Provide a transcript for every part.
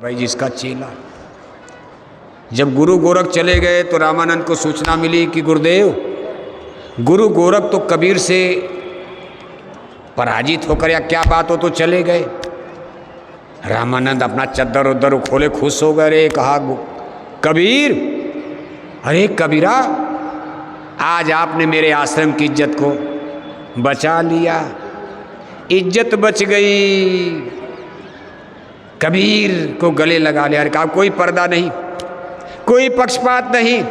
भाई जिसका चेला। जब गुरु गोरख चले गए तो रामानंद को सूचना मिली कि गुरुदेव गुरु गोरख तो कबीर से पराजित होकर या क्या बात हो तो चले गए। रामानंद अपना चद्दर उद्दर खोले खुश हो गए। अरे कहा कबीर, अरे कबीरा, आज आपने मेरे आश्रम की इज्जत को बचा लिया, इज्जत बच गई। कबीर को गले लगा लिया। कहा कोई पर्दा नहीं, कोई पक्षपात नहीं,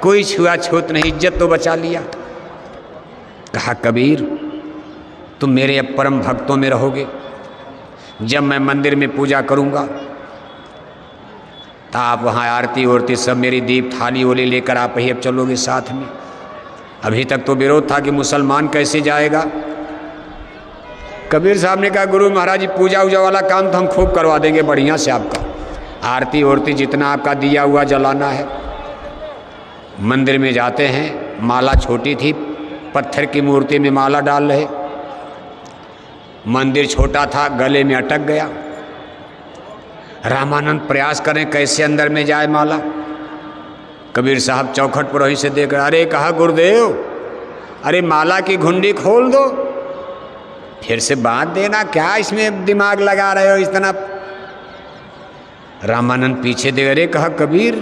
कोई छुआछूत नहीं, इज्जत तो बचा लिया। कहा कबीर, तुम मेरे अब परम भक्तों में रहोगे। जब मैं मंदिर में पूजा करूंगा तो आप वहाँ आरती ओरती सब मेरी दीप थाली ओली लेकर आप ही अब चलोगे साथ में। अभी तक तो विरोध था कि मुसलमान कैसे जाएगा। कबीर साहब ने कहा गुरु महाराज जी, पूजा उजा वाला काम तो हम खूब करवा देंगे बढ़िया से, आपका आरती ओरती जितना आपका दिया हुआ जलाना है। मंदिर में जाते हैं, माला छोटी थी, पत्थर की मूर्ति में माला डाल रहे। मंदिर छोटा था, गले में अटक गया। रामानंद प्रयास करें कैसे अंदर में जाए माला। कबीर साहब चौखट पर वहीं से देख रहे। अरे कहा गुरुदेव, अरे माला की घुंडी खोल दो, फिर से बांध देना, क्या इसमें दिमाग लगा रहे हो इतना। रामानंद पीछे दे। अरे कहा कबीर,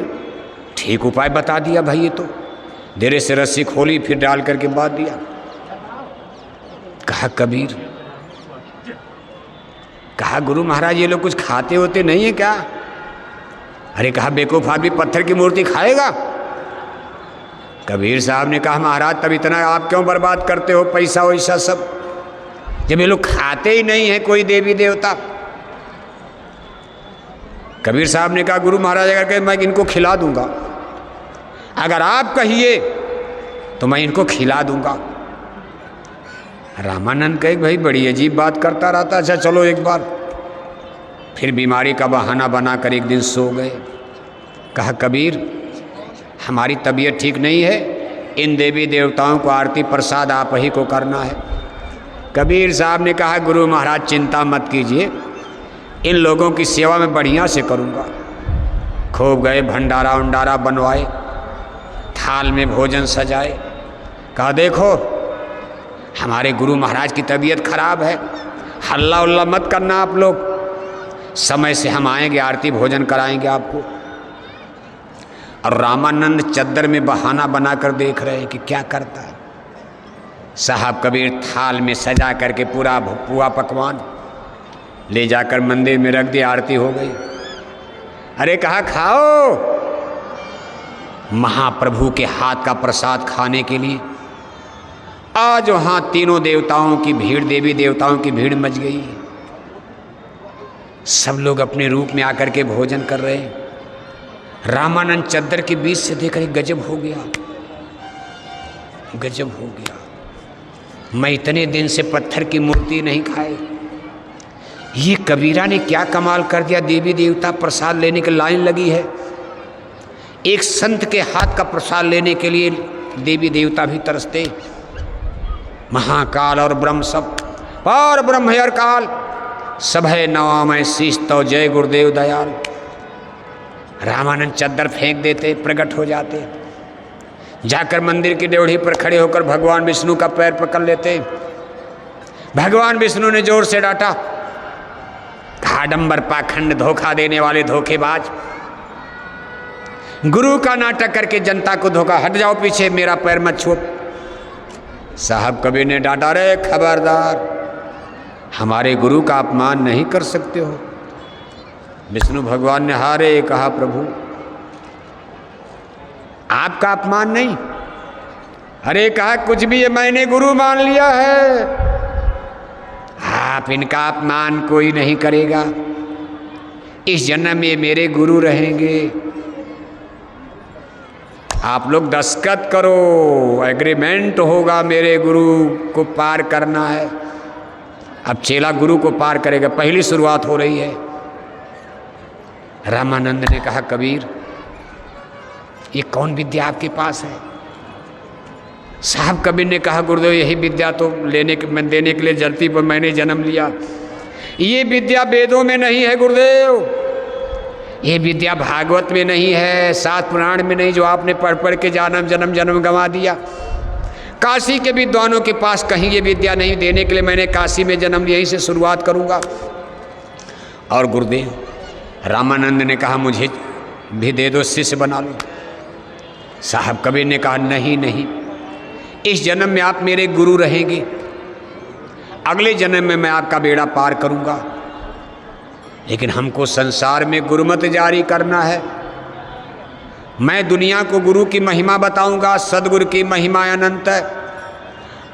ठीक उपाय बता दिया भाई, ये तो धीरे से रस्सी खोली फिर डाल करके बांध दिया। कहा कबीर, कहा गुरु महाराज ये लोग कुछ खाते होते नहीं है क्या। अरे कहा बेवकूफ आदमी पत्थर की मूर्ति खाएगा। कबीर साहब ने कहा महाराज तब इतना आप क्यों बर्बाद करते हो पैसा वैसा सब, जब ये लोग खाते ही नहीं है कोई देवी देवता। कबीर साहब ने कहा गुरु महाराज अगर कहे मैं इनको खिला दूंगा, अगर आप कहिए तो मैं इनको खिला दूंगा। रामानंद कहे भाई बड़ी अजीब बात करता रहता। अच्छा चलो एक बार। फिर बीमारी का बहाना बनाकर एक दिन सो गए। कहा कबीर, हमारी तबीयत ठीक नहीं है, इन देवी देवताओं को आरती प्रसाद आप ही को करना है। कबीर साहब ने कहा गुरु महाराज चिंता मत कीजिए, इन लोगों की सेवा में बढ़िया से करूँगा। खूब गए, भंडारा उंडारा बनवाए, थाल में भोजन सजाए। कहा देखो हमारे गुरु महाराज की तबीयत खराब है, हल्ला उल्ला मत करना आप लोग, समय से हम आएंगे, आरती भोजन कराएंगे आपको। और रामानंद चद्दर में बहाना बनाकर देख रहे हैं कि क्या करता है। साहब कबीर थाल में सजा करके पूरा पुआ पकवान ले जाकर मंदिर में रख दिया, आरती हो गई। अरे कहा खाओ। महाप्रभु के हाथ का प्रसाद खाने के लिए आज वहाँ तीनों देवताओं की भीड़, देवी देवताओं की भीड़ मच गई। सब लोग अपने रूप में आकर के भोजन कर रहे हैं। रामानंद चद्दर के बीच से देख रहे, गजब हो गया, गजब हो गया। मैं इतने दिन से पत्थर की मूर्ति नहीं खाए, ये कबीरा ने क्या कमाल कर दिया। देवी देवता प्रसाद लेने की लाइन लगी है। एक संत के हाथ का प्रसाद लेने के लिए देवी देवता भी तरसते। महाकाल और ब्रह्म सब, और ब्रह्म और काल सब है नवामय शीश तो जय गुरुदेव दयाल। रामानंद चद्दर फेंक देते, प्रकट हो जाते, जाकर मंदिर की ड्योढ़ी पर खड़े होकर भगवान विष्णु का पैर पकड़ लेते। भगवान विष्णु ने जोर से डांटा, आडंबर पाखंड, धोखा देने वाले धोखेबाज, गुरु का नाटक करके जनता को धोखा, हट जाओ पीछे, मेरा पैर मत छुओ। साहब कबीर ने डांटा, रे खबरदार, हमारे गुरु का अपमान नहीं कर सकते हो। विष्णु भगवान ने हारे कहा प्रभु आपका अपमान नहीं। अरे कहा कुछ भी, ये मैंने गुरु मान लिया है, आप इनका अपमान कोई नहीं करेगा, इस जन्म में मेरे गुरु रहेंगे। आप लोग दस्तखत करो, एग्रीमेंट होगा, मेरे गुरु को पार करना है। अब चेला गुरु को पार करेगा, पहली शुरुआत हो रही है। रामानंद ने कहा कबीर ये कौन विद्या आपके पास है। साहब कबीर ने कहा गुरुदेव यही विद्या तो देने के लिए धरती पर मैंने जन्म लिया। ये विद्या वेदों में नहीं है गुरुदेव, ये विद्या भागवत में नहीं है, शास्त्र पुराण में नहीं, जो आपने पढ़ पढ़ के जन्म जन्म जन्म गंवा दिया। काशी के विद्वानों के पास कहीं ये विद्या नहीं, देने के लिए मैंने काशी में जन्म, यहीं से शुरुआत करूँगा। और गुरुदेव रामानंद ने कहा मुझे भी दे दो, शिष्य बना लो। साहब कबीर ने कहा नहीं नहीं, इस जन्म में आप मेरे गुरु रहेंगे, अगले जन्म में मैं आपका बेड़ा पार करूँगा, लेकिन हमको संसार में गुरुमत जारी करना है। मैं दुनिया को गुरु की महिमा बताऊंगा, सदगुरु की महिमा अनंत है।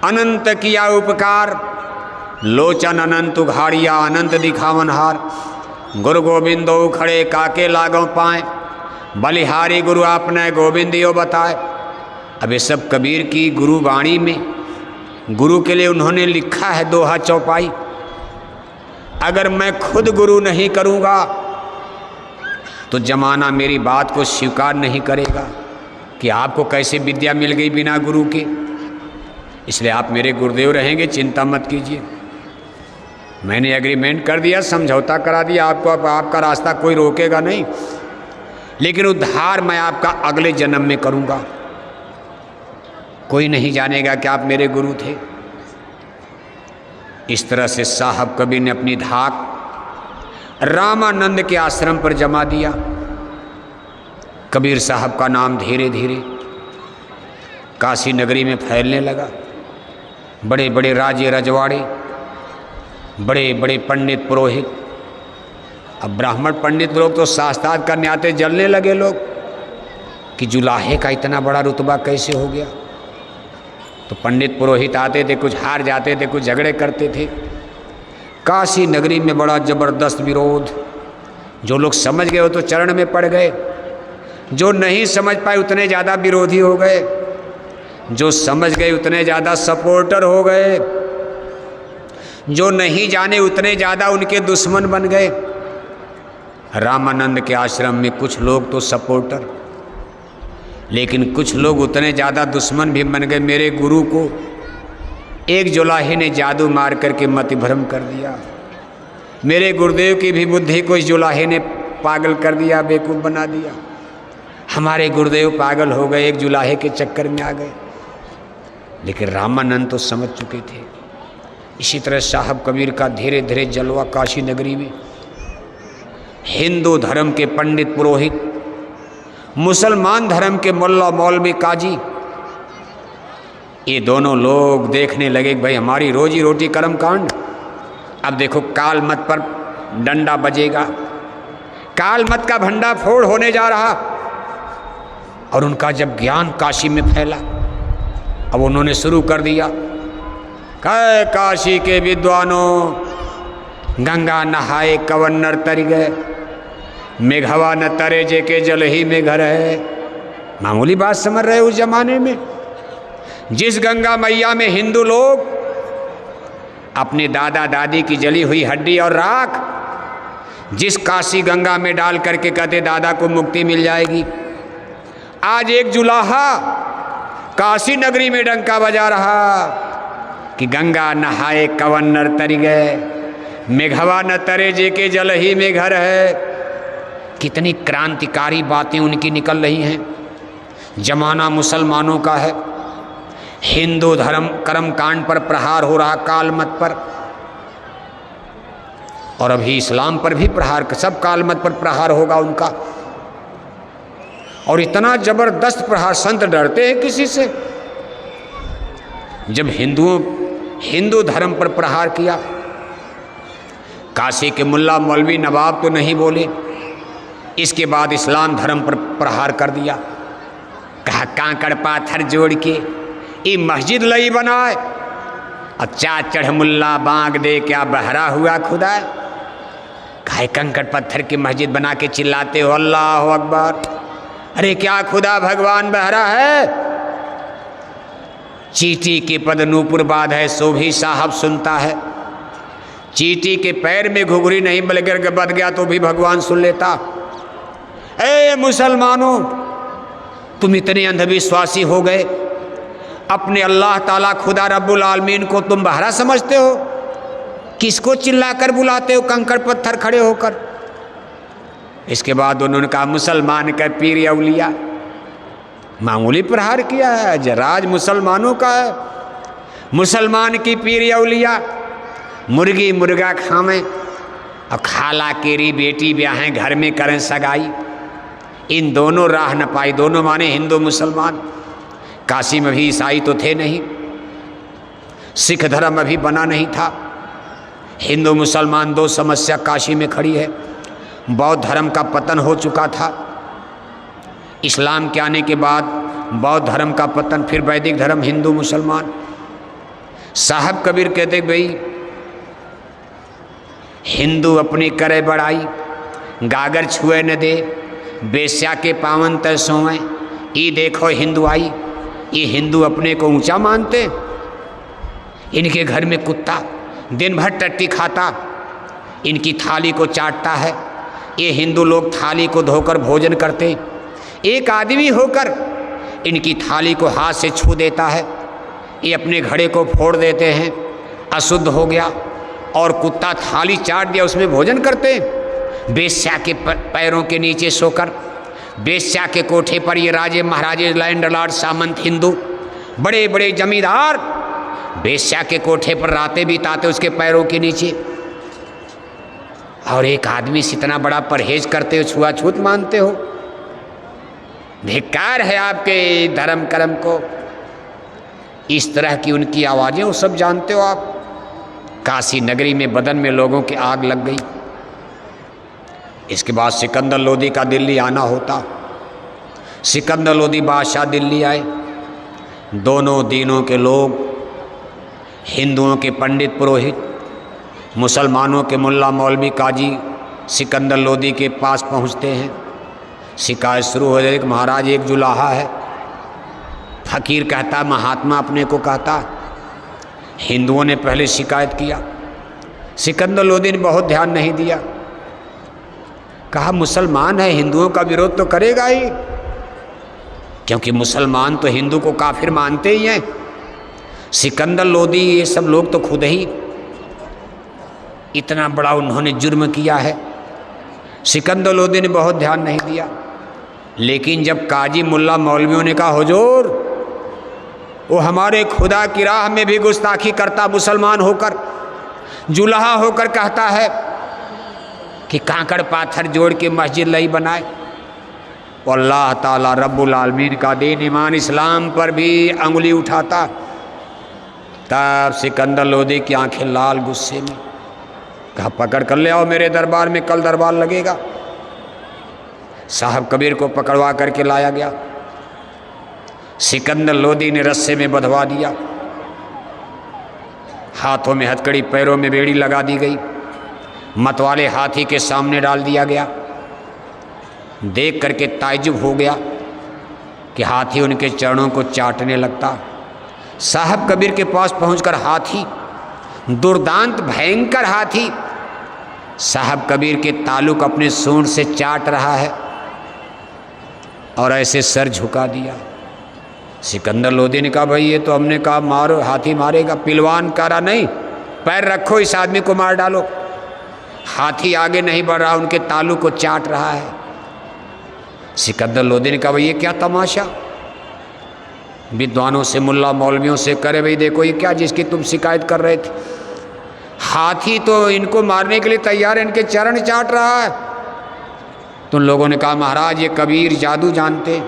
अनंत किया उपकार, लोचन अनंत उघाड़िया, अनंत दिखावन हार। गुरु गोविंदो खड़े काके लागों पाए, बलिहारी गुरु आपने गोविंदियो बताए। अब ये सब कबीर की गुरु वाणी में गुरु के लिए उन्होंने लिखा है दोहा चौपाई। अगर मैं खुद गुरु नहीं करूँगा तो जमाना मेरी बात को स्वीकार नहीं करेगा कि आपको कैसे विद्या मिल गई बिना गुरु के। इसलिए आप मेरे गुरुदेव रहेंगे, चिंता मत कीजिए। मैंने एग्रीमेंट कर दिया, समझौता करा दिया आपको, अब आपका रास्ता कोई रोकेगा नहीं, लेकिन उद्धार मैं आपका अगले जन्म में करूँगा। कोई नहीं जानेगा कि आप मेरे गुरु थे। इस तरह से साहब कबीर ने अपनी धाक रामानंद के आश्रम पर जमा दिया। कबीर साहब का नाम धीरे धीरे काशी नगरी में फैलने लगा। बड़े बड़े राजे रजवाड़े, बड़े बड़े पंडित पुरोहित, अब ब्राह्मण पंडित लोग तो शास्त्रार्थ करने आते, जलने लगे लोग कि जुलाहे का इतना बड़ा रुतबा कैसे हो गया। तो पंडित पुरोहित आते थे, कुछ हार जाते थे, कुछ झगड़े करते थे। काशी नगरी में बड़ा जबरदस्त विरोध। जो लोग समझ गए वो तो चरण में पड़ गए, जो नहीं समझ पाए उतने ज़्यादा विरोधी हो गए, जो समझ गए उतने ज़्यादा सपोर्टर हो गए, जो नहीं जाने उतने ज़्यादा उनके दुश्मन बन गए। रामानंद के आश्रम में कुछ लोग तो सपोर्टर, लेकिन कुछ लोग उतने ज़्यादा दुश्मन भी बन गए। मेरे गुरु को एक जुलाहे ने जादू मार करके मति भ्रम कर दिया। मेरे गुरुदेव की भी बुद्धि को इस जुलाहे ने पागल कर दिया, बेवकूफ़ बना दिया। हमारे गुरुदेव पागल हो गए, एक जुलाहे के चक्कर में आ गए। लेकिन रामानंद तो समझ चुके थे। इसी तरह साहब कबीर का धीरे धीरे जलवा काशी नगरी में। हिंदू धर्म के पंडित पुरोहित, मुसलमान धर्म के मुल्ला मौलवी काजी, ये दोनों लोग देखने लगे कि भाई हमारी रोजी रोटी कर्म कांड। अब देखो काल मत पर डंडा बजेगा, काल मत का भंडा फोड़ होने जा रहा। और उनका जब ज्ञान काशी में फैला, अब उन्होंने शुरू कर दिया, कहे काशी के विद्वानों, गंगा नहाए कवन नर तर गए, मेघवा न तरे जे के जल ही में घर है। मामूली बात समझ रहे उस जमाने में। जिस गंगा मैया में हिंदू लोग अपने दादा दादी की जली हुई हड्डी और राख जिस काशी गंगा में डाल करके कहते दादा को मुक्ति मिल जाएगी, आज एक जुलाहा काशी नगरी में डंका बजा रहा कि गंगा नहाए कवन नर तर गए, मेघवा न तरे जे के जल ही में घर है। कितनी क्रांतिकारी बातें उनकी निकल रही हैं। जमाना मुसलमानों का है, हिंदू धर्म कर्म कांड पर प्रहार हो रहा काल मत पर, और अभी इस्लाम पर भी प्रहार, सब काल मत पर प्रहार होगा उनका। और इतना जबरदस्त प्रहार, संत डरते हैं किसी से। जब हिंदू धर्म पर प्रहार किया, काशी के मुल्ला मौलवी नवाब तो नहीं बोले, इसके बाद इस्लाम धर्म पर प्रहार कर दिया। कहा कांकड़ पाथर जोड़ के ये मस्जिद लई बनाए, अच्छा चढ़ मुल्ला बांग दे क्या बहरा हुआ खुदा। कहा कंकड़ पत्थर की मस्जिद बना के चिल्लाते हो अल्लाह अकबर, अरे क्या खुदा भगवान बहरा है। चींटी के पद नूपुर बाध है, सो भी साहब सुनता है। चींटी के पैर में घुघरी नहीं बलकर बद गया तो भी भगवान सुन लेता। ए मुसलमानों, तुम इतने अंधविश्वासी हो गए, अपने अल्लाह ताला खुदा रब्बुल आलमीन को तुम बहरा समझते हो। किसको चिल्लाकर बुलाते हो कंकड़ पत्थर खड़े होकर। इसके बाद उन्होंने कहा मुसलमान का पीर औलिया। मामूली प्रहार किया है, जराज मुसलमानों का है। मुसलमान की पीर औलिया मुर्गी मुर्गा खावें और खाला केरी बेटी ब्याहें, घर में करें सगाई। इन दोनों राह न पाई, दोनों माने हिंदू मुसलमान। काशी में भी ईसाई तो थे नहीं, सिख धर्म अभी बना नहीं था। हिंदू मुसलमान दो समस्या काशी में खड़ी है। बौद्ध धर्म का पतन हो चुका था, इस्लाम के आने के बाद बौद्ध धर्म का पतन, फिर वैदिक धर्म, हिंदू मुसलमान। साहब कबीर कहते भाई हिंदू अपनी करे बड़ाई, गागर छुए न दे, बेश्या के पावन तय सोए। ये देखो हिंदू आई, ये हिंदू अपने को ऊंचा मानते। इनके घर में कुत्ता दिन भर टट्टी खाता, इनकी थाली को चाटता है। ये हिंदू लोग थाली को धोकर भोजन करते, एक आदमी होकर इनकी थाली को हाथ से छू देता है। ये अपने घड़े को फोड़ देते हैं, अशुद्ध हो गया, और कुत्ता थाली चाट दिया, उसमें भोजन करते। बेश्या के पैरों के नीचे सोकर, बेश्या के कोठे पर ये राजे महाराजे लैंडलॉर्ड सामंत हिंदू बड़े बड़े जमींदार बेश्या के कोठे पर रातें बिताते उसके पैरों के नीचे। और एक आदमी से इतना बड़ा परहेज करते हो, छुआछूत मानते हो। धिक्कार है आपके धर्म कर्म को। इस तरह की उनकी आवाज़ें वो सब जानते हो आप। काशी नगरी में बदन में लोगों की आग लग गई। इसके बाद सिकंदर लोदी का दिल्ली आना होता। सिकंदर लोदी बादशाह दिल्ली आए। दोनों दीनों के लोग, हिंदुओं के पंडित पुरोहित, मुसलमानों के मुल्ला मौलवी काजी सिकंदर लोदी के पास पहुंचते हैं। शिकायत शुरू हो जाए कि महाराज एक जुलाहा है। फकीर कहता, महात्मा अपने को कहता। हिंदुओं ने पहले शिकायत किया, सिकंदर लोदी ने बहुत ध्यान नहीं दिया। कहा मुसलमान है, हिंदुओं का विरोध तो करेगा ही, क्योंकि मुसलमान तो हिंदू को काफिर मानते ही हैं। सिकंदर लोदी ये सब लोग तो खुद ही इतना बड़ा उन्होंने जुर्म किया है। सिकंदर लोदी ने बहुत ध्यान नहीं दिया। लेकिन जब काजी मुल्ला मौलवियों ने कहा हुजूर, वो हमारे खुदा की राह में भी गुस्ताखी करता, मुसलमान होकर, जुलाहा होकर कहता है कि कांकड़ पाथर जोड़ के मस्जिद लई बनाए। अल्लाह ताला रब्बुल आलमीन का दीन ईमान इस्लाम पर भी अंगुली उठाता। तब सिकंदर लोदी की आंखें लाल गुस्से में। कहा पकड़ कर ले आओ मेरे दरबार में, कल दरबार लगेगा। साहब कबीर को पकड़वा करके लाया गया। सिकंदर लोदी ने रस्से में बंधवा दिया, हाथों में हथकड़ी, पैरों में बेड़ी लगा दी गई। मतवाले हाथी के सामने डाल दिया गया। देख करके ताज्जुब हो गया कि हाथी उनके चरणों को चाटने लगता। साहब कबीर के पास पहुंचकर हाथी, दुर्दांत भयंकर हाथी, साहब कबीर के ताल्लुक अपने सूंड से चाट रहा है और ऐसे सर झुका दिया। सिकंदर लोदी ने कहा भाई ये तो हमने कहा मारो, हाथी मारेगा, पिलवान करा नहीं, पैर रखो, इस आदमी को मार डालो। हाथी आगे नहीं बढ़ रहा, उनके तालू को चाट रहा है। सिकंदर लोदी ने कहा भाई ये क्या तमाशा, विद्वानों से, मुल्ला मौलवियों से करे भाई देखो ये क्या जिसकी तुम शिकायत कर रहे थे। हाथी तो इनको मारने के लिए तैयार है, इनके चरण चाट रहा है। तुम लोगों ने कहा महाराज ये कबीर जादू जानते,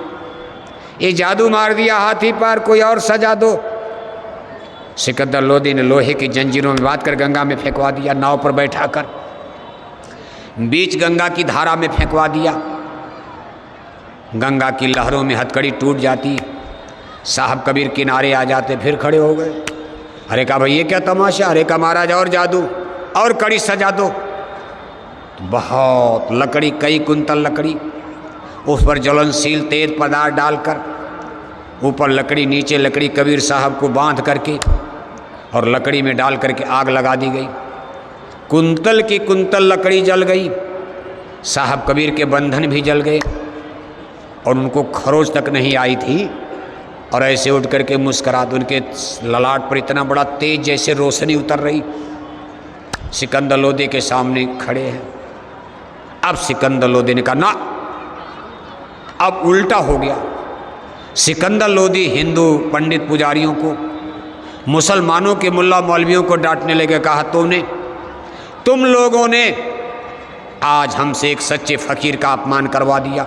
ये जादू मार दिया हाथी पर, कोई और सजा दो। सिकंदर लोदी ने लोहे की जंजीरों में बांध कर गंगा में फेंकवा दिया, नाव पर बैठा कर बीच गंगा की धारा में फेंकवा दिया। गंगा की लहरों में हथकड़ी टूट जाती, साहब कबीर किनारे आ जाते, फिर खड़े हो गए। अरे कहा भाई ये क्या तमाशा, अरे कहा महाराज और जादू और कड़ी सजा दो। बहुत लकड़ी, कई कुंतल लकड़ी, उस पर ज्वलनशील तेज पदार्थ डालकर, ऊपर लकड़ी नीचे लकड़ी, कबीर साहब को बांध करके और लकड़ी में डाल करके आग लगा दी गई। कुंतल की कुंतल लकड़ी जल गई, साहब कबीर के बंधन भी जल गए और उनको खरोच तक नहीं आई थी। और ऐसे उठ करके मुस्कराते, उनके ललाट पर इतना बड़ा तेज जैसे रोशनी उतर रही। सिकंदर लोदी के सामने खड़े हैं। अब सिकंदर लोदी ने कहा ना, अब उल्टा हो गया। सिकंदर लोदी हिंदू पंडित पुजारियों को, मुसलमानों के मुल्ला मौलवियों को डांटने लगे। कहा तुम लोगों ने आज हमसे एक सच्चे फकीर का अपमान करवा दिया।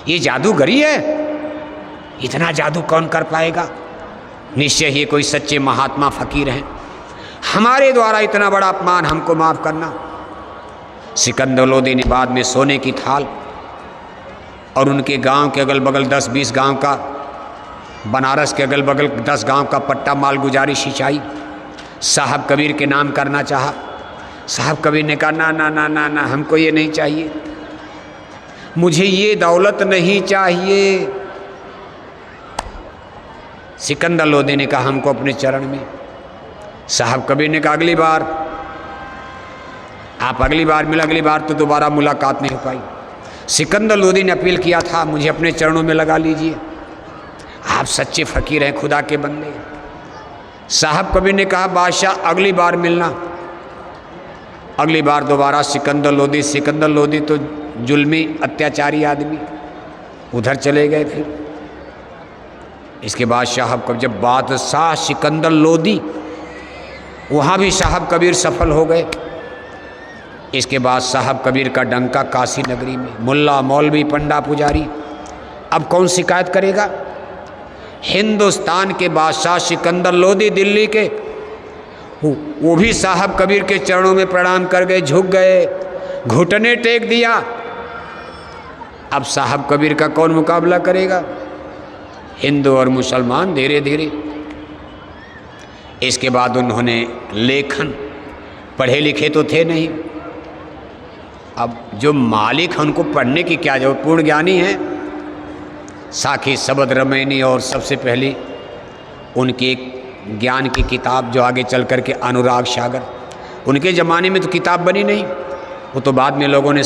ये जादूगरी है, इतना जादू कौन कर पाएगा? निश्चय ही कोई सच्चे महात्मा फकीर हैं, हमारे द्वारा इतना बड़ा अपमान, हमको माफ़ करना। सिकंदर लोदी ने बाद में सोने की थाल और उनके गांव के अगल बगल 10-20 गांव का, बनारस के अगल बगल 10 गांव का पट्टा माल गुजारी सिंचाई साहब कबीर के नाम करना चाहा। साहब कबीर ने कहा ना ना ना ना ना, हमको ये नहीं चाहिए, मुझे ये दौलत नहीं चाहिए। सिकंदर लोदी ने कहा हमको अपने चरण में। साहब कबीर ने कहा अगली बार आप अगली बार मिला, अगली बार तो दोबारा मुलाकात नहीं हो पाई। सिकंदर लोदी ने अपील किया था मुझे अपने चरणों में लगा लीजिए, आप सच्चे फकीर हैं, खुदा के बंदे। साहब कबीर ने कहा बादशाह अगली बार मिलना। अगली बार दोबारा सिकंदर लोदी तो जुल्मी अत्याचारी आदमी उधर चले गए। फिर इसके बाद साहब कबीर, जब बादशाह सिकंदर लोदी, वहाँ भी साहब कबीर सफल हो गए। इसके बाद साहब कबीर का डंका काशी नगरी में, मुल्ला मौलवी पंडा पुजारी, अब कौन शिकायत करेगा? हिंदुस्तान के बादशाह सिकंदर लोदी दिल्ली के, वो भी साहब कबीर के चरणों में प्रणाम कर गए, झुक गए, घुटने टेक दिया। अब साहब कबीर का कौन मुकाबला करेगा? हिंदू और मुसलमान धीरे धीरे। इसके बाद उन्होंने लेखन, पढ़े लिखे तो थे नहीं, अब जो मालिक हैं उनको पढ़ने की क्या जरूरत, पूर्ण ज्ञानी हैं। साखी शबद रमैनी और सबसे पहली उनकी एक ज्ञान की किताब जो आगे चल कर के अनुराग सागर, उनके ज़माने में तो किताब बनी नहीं, वो तो बाद में लोगों ने